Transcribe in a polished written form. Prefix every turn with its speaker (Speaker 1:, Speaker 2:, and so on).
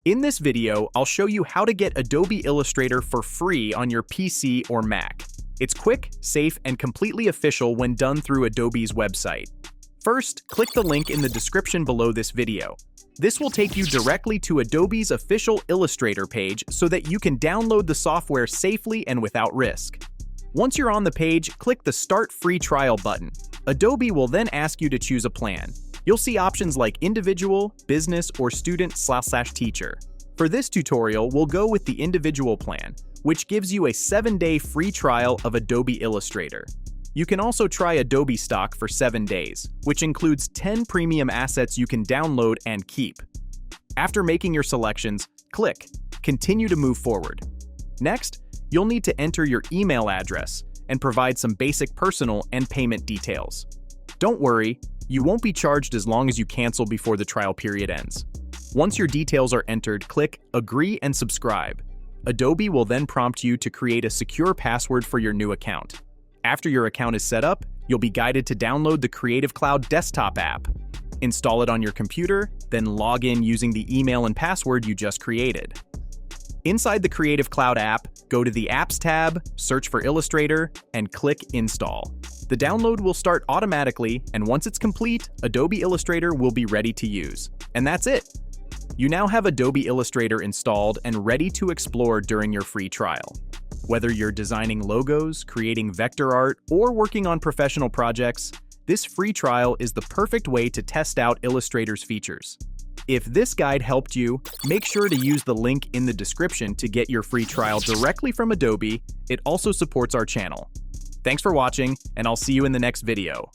Speaker 1: In this video, I'll show you how to get Adobe Illustrator for free on your PC or Mac. It's quick, safe, and completely official when done through Adobe's website. First, click the link in the description below this video. This will take you directly to Adobe's official Illustrator page so that you can download the software safely and without risk. Once you're on the page, click the Start Free Trial button. Adobe will then ask you to choose a plan. You'll see options like individual, business, or student/teacher. For this tutorial, we'll go with the individual plan, which gives you a 7-day free trial of Adobe Illustrator. You can also try Adobe Stock for 7 days, which includes 10 premium assets you can download and keep. After making your selections, click Continue to move forward. Next, you'll need to enter your email address and provide some basic personal and payment details. Don't worry, you won't be charged as long as you cancel before the trial period ends. Once your details are entered, click Agree and Subscribe. Adobe will then prompt you to create a secure password for your new account. After your account is set up, you'll be guided to download the Creative Cloud desktop app. Install it on your computer, then log in using the email and password you just created. Inside the Creative Cloud app, go to the Apps tab, search for Illustrator, and click Install. The download will start automatically, and once it's complete, Adobe Illustrator will be ready to use. And that's it! You now have Adobe Illustrator installed and ready to explore during your free trial. Whether you're designing logos, creating vector art, or working on professional projects, this free trial is the perfect way to test out Illustrator's features. If this guide helped you, make sure to use the link in the description to get your free trial directly from Adobe. It also supports our channel. Thanks for watching, and I'll see you in the next video.